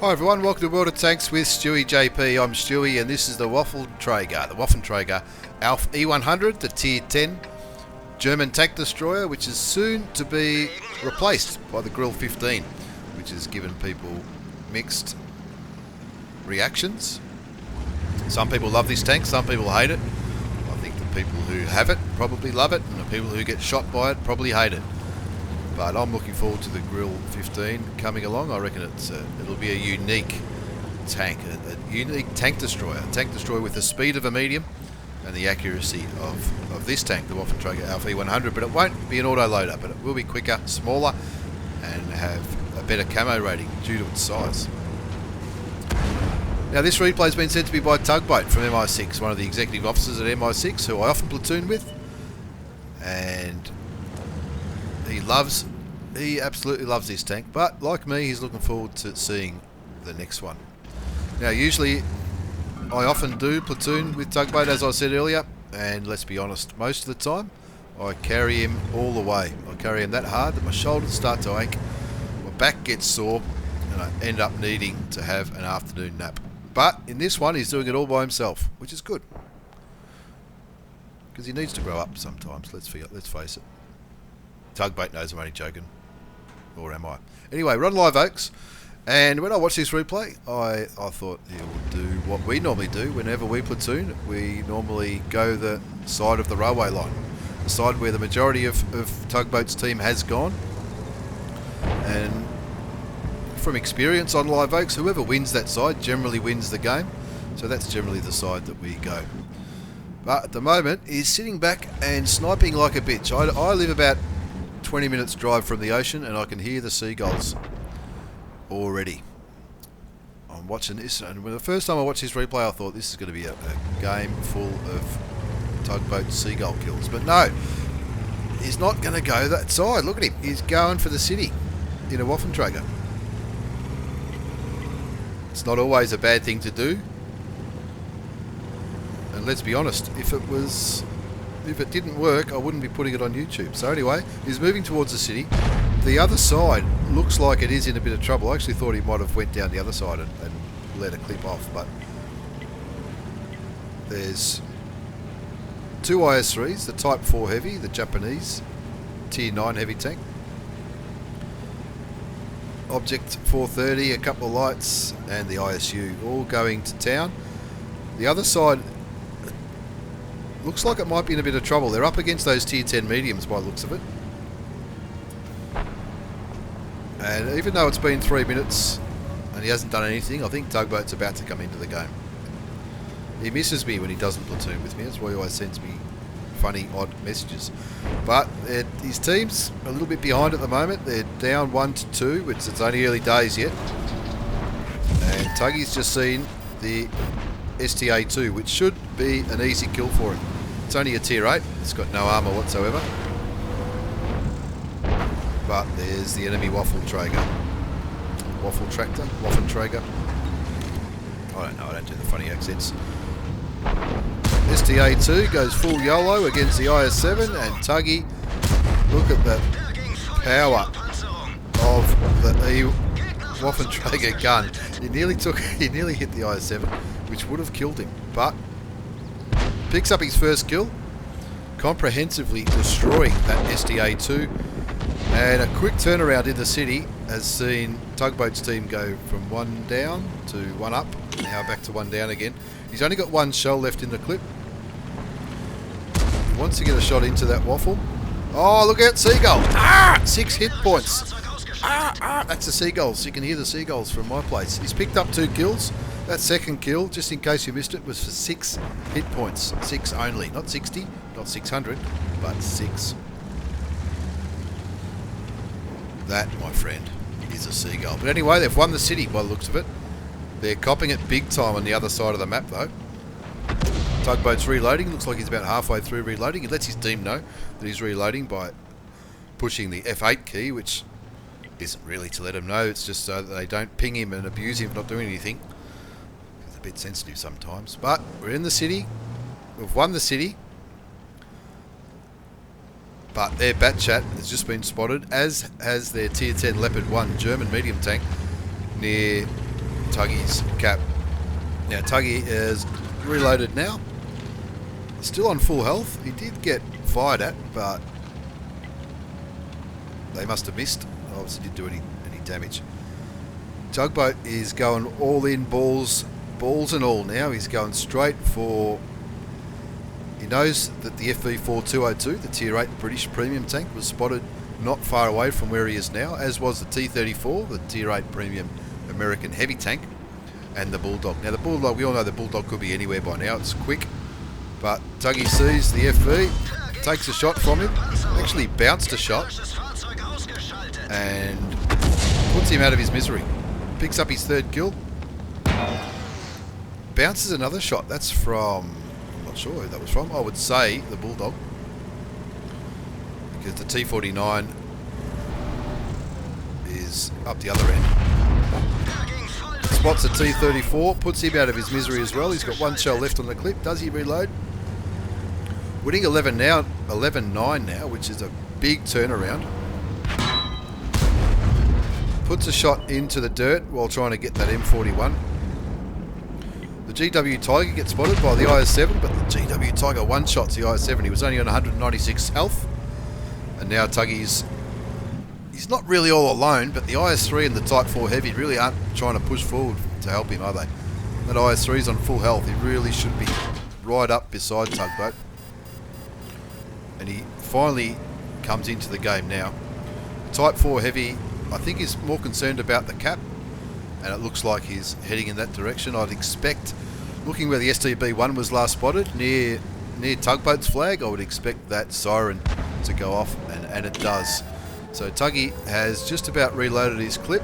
Hi everyone, welcome to World of Tanks with stewiejp. I'm Stewie and this is the Waffentrager, the Waffentrager auf E100, the Tier 10 German tank destroyer, which is soon to be replaced by the Grill 15, which has given people mixed reactions. Some people love this tank, some people hate it. I think the people who have it probably love it, and the people who get shot by it probably hate it. But I'm looking forward to the Grill 15 coming along. I reckon it'll be a unique tank, a unique tank destroyer. A tank destroyer with the speed of a medium and the accuracy of this tank, the Waffentrager auf E100. But it won't be an auto-loader, but it will be quicker, smaller, and have a better camo rating due to its size. Now this replay has been sent to me by Tugboat from MI6, one of the executive officers at MI6, who I often platoon with. And he absolutely loves this tank, but like me, he's looking forward to seeing the next one. Now usually I often do platoon with Tugboat, as I said earlier, and let's be honest, most of the time I carry him all the way. I carry him that hard that my shoulders start to ache, my back gets sore, and I end up needing to have an afternoon nap. But in this one he's doing it all by himself, which is good, because he needs to grow up sometimes, let's face it. Tugboat knows I'm only joking. Or am I? Anyway, we're on Live Oaks, and when I watched this replay, I thought he would do what we normally do whenever we platoon. We normally go the side of the railway line, the side where the majority of Tugboat's team has gone. And from experience on Live Oaks, whoever wins that side generally wins the game. So that's generally the side that we go. But at the moment, he's sitting back and sniping like a bitch. I live about 20 minutes drive from the ocean, and I can hear the seagulls already. I'm watching this, and when the first time I watched this replay I thought this is going to be a game full of Tugboat seagull kills, but no, he's not going to go that side. Look at him, he's going for the city in a Waffentrager. It's not always a bad thing to do, and let's be honest, if it didn't work, I wouldn't be putting it on YouTube. So anyway, he's moving towards the city. The other side looks like it is in a bit of trouble. I actually thought he might have went down the other side and let a clip off, but there's two IS-3s, the Type 4 Heavy, the Japanese Tier 9 heavy tank. Object 430, a couple of lights, and the ISU all going to town. The other side looks like it might be in a bit of trouble. They're up against those Tier 10 mediums by the looks of it. And even though it's been 3 minutes and he hasn't done anything, I think Tugboat's about to come into the game. He misses me when he doesn't platoon with me. That's why he always sends me funny, odd messages. But his team's a little bit behind at the moment. They're down 1-2, which it's only early days yet. And Tuggy's just seen the STA2, which should be an easy kill for him. It's only a Tier 8, it's got no armour whatsoever. But there's the enemy Waffentrager. Waffentrager. I don't know, I don't do the funny accents. STA2 goes full YOLO against the IS-7, and Tuggy, look at the power of the Waffentrager gun. He nearly hit the IS-7, which would have killed him, but picks up his first kill, comprehensively destroying that STA2, and a quick turnaround in the city has seen Tugboat's team go from 1 down to 1 up, now back to 1 down again. He's only got 1 shell left in the clip. He wants to get a shot into that Waffle. Oh, look out, seagull! 6 hit points. That's the seagulls. You can hear the seagulls from my place. He's picked up 2 kills. That second kill, just in case you missed it, was for 6 hit points. 6 only. Not 60, not 600, but 6. That, my friend, is a seagull. But anyway, they've won the city by the looks of it. They're copping it big time on the other side of the map, though. Tugboat's reloading. Looks like he's about halfway through reloading. He lets his team know that he's reloading by pushing the F8 key, which isn't really to let him know. It's just so that they don't ping him and abuse him for not doing anything. It's a bit sensitive sometimes. But we're in the city. We've won the city. But their bat chat has just been spotted, as has their Tier 10 Leopard 1 German medium tank near Tuggy's cap. Now Tuggy is reloaded now. Still on full health. He did get fired at, but they must have missed. Obviously didn't do any damage. Tugboat is going all in, balls and all now. He's going straight for... He knows that the FV4202, the Tier 8 British premium tank, was spotted not far away from where he is now, as was the T-34, the Tier 8 premium American heavy tank, and the Bulldog. Now the Bulldog, we all know the Bulldog could be anywhere by now. It's quick, but Tuggy sees the FV, takes a shot from him, actually bounced a shot, and puts him out of his misery. Picks up his third kill. Bounces another shot. That's from... I'm not sure who that was from. I would say the Bulldog, because the T-49 is up the other end. Spots a T-34, puts him out of his misery as well. He's got one shell left on the clip. Does he reload? Winning 11-9 now, which is a big turnaround. Puts a shot into the dirt while trying to get that M41. The GW Tiger gets spotted by the IS-7, but the GW Tiger one-shots the IS-7. He was only on 196 health. And now Tuggy's... He's not really all alone, but the IS-3 and the Type 4 Heavy really aren't trying to push forward to help him, are they? That IS-3's on full health. He really should be right up beside Tugboat. And he finally comes into the game now. The Type 4 Heavy, I think, is more concerned about the cap, and it looks like he's heading in that direction. I'd expect, looking where the STB-1 was last spotted, near Tugboat's flag, I would expect that siren to go off, and it does. So Tuggy has just about reloaded his clip.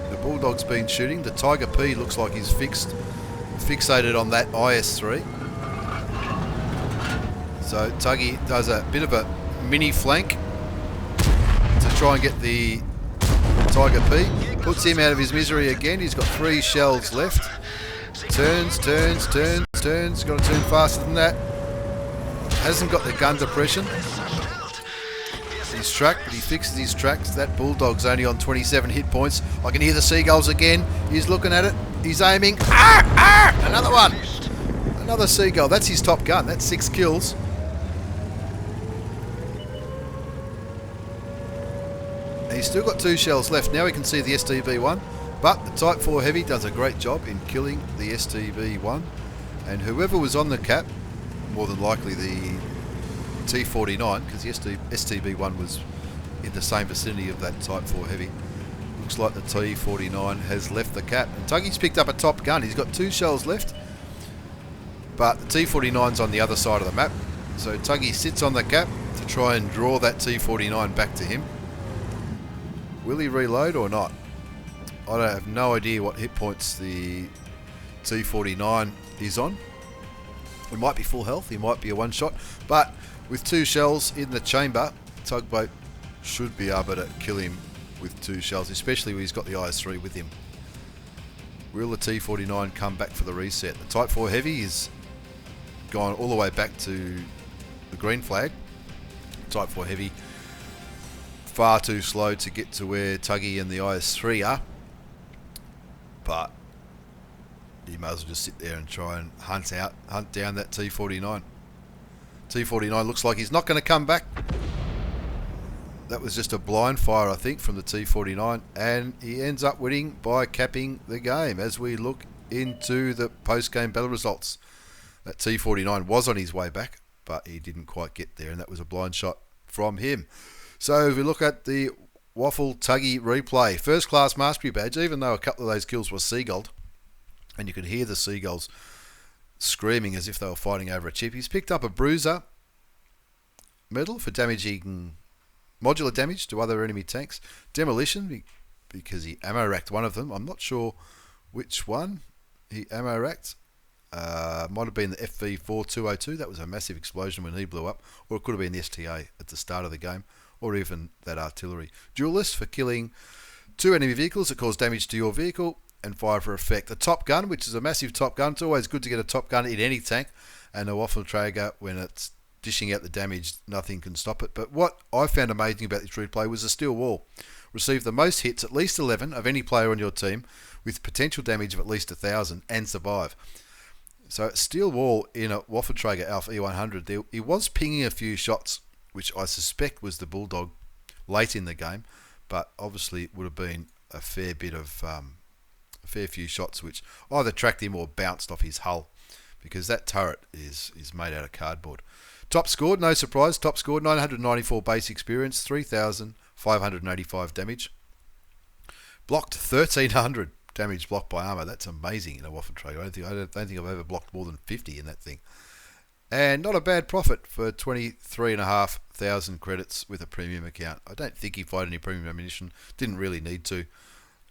The Bulldog's been shooting. The Tiger P looks like he's fixated on that IS-3. So Tuggy does a bit of a mini flank to try and get the Tiger P. Puts him out of his misery again. He's got 3 shells left. Turns. Got to turn faster than that. Hasn't got the gun depression. He's tracked, but he fixes his tracks. That Bulldog's only on 27 hit points. I can hear the seagulls again. He's looking at it. He's aiming. Another one. Another seagull. That's his top gun. That's 6 kills. And he's still got 2 shells left. Now we can see the STB-1. But the Type 4 Heavy does a great job in killing the STB-1. And whoever was on the cap, more than likely the T-49, because the STB-1 was in the same vicinity of that Type 4 Heavy. Looks like the T-49 has left the cap. And Tuggy's picked up a top gun. He's got 2 shells left. But the T-49's on the other side of the map. So Tuggy sits on the cap to try and draw that T-49 back to him. Will he reload or not? I have no idea what hit points the T-49 is on. It might be full health, he might be a one-shot, but with 2 shells in the chamber, Tugboat should be able to kill him with 2 shells, especially when he's got the IS-3 with him. Will the T-49 come back for the reset? The Type 4 Heavy is gone all the way back to the green flag. Type 4 Heavy, far too slow to get to where Tuggy and the IS-3 are, but you may as well just sit there and try and hunt down that T-49. T-49 looks like he's not going to come back. That was just a blind fire, I think, from the T-49, and he ends up winning by capping the game. As we look into the post-game battle results, that T-49 was on his way back, but he didn't quite get there, and that was a blind shot from him. So if we look at the Waffle Tuggy replay, first class mastery badge, even though a couple of those kills were seagulled, and you could hear the seagulls screaming as if they were fighting over a chip. He's picked up a bruiser medal for damaging modular damage to other enemy tanks. Demolition, because he ammo racked one of them. I'm not sure which one he ammo racked. Might have been the FV4202. That was a massive explosion when he blew up. Or it could have been the STA at the start of the game. Or even that artillery. Duelist for killing 2 enemy vehicles that cause damage to your vehicle and fire for effect. The top gun, which is a massive top gun. It's always good to get a top gun in any tank. And a Waffentrager, when it's dishing out the damage, nothing can stop it. But what I found amazing about this replay was the steel wall. receive the most hits, at least 11, of any player on your team, with potential damage of at least 1,000, and survive. So steel wall in a Waffentrager auf E100, he was pinging a few shots, which I suspect was the Bulldog late in the game, but obviously it would have been a fair bit of a fair few shots which either tracked him or bounced off his hull, because that turret is made out of cardboard. Top scored, no surprise, top scored 994 base experience, 3,585 damage. Blocked 1,300 damage blocked by armour. That's amazing in a Waffentrager. I don't think I've ever blocked more than 50 in that thing. And not a bad profit for 23,500 credits with a premium account. I don't think he fired any premium ammunition. Didn't really need to.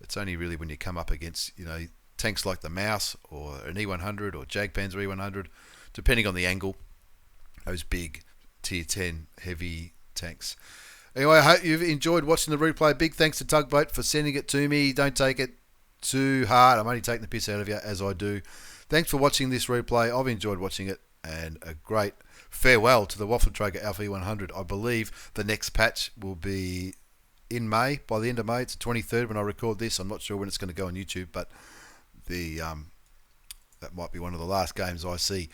It's only really when you come up against, tanks like the Mouse or an E100 or Jagdpanzer E100, depending on the angle. Those big tier 10 heavy tanks. Anyway, I hope you've enjoyed watching the replay. Big thanks to Tugboat for sending it to me. Don't take it too hard. I'm only taking the piss out of you as I do. Thanks for watching this replay. I've enjoyed watching it. And a great farewell to the Waffentrager auf E100. I believe the next patch will be in May, by the end of May. It's the 23rd when I record this. I'm not sure when it's going to go on YouTube, but that might be one of the last games I see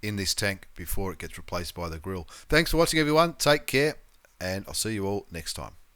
in this tank before it gets replaced by the grill. Thanks for watching, everyone. Take care, and I'll see you all next time.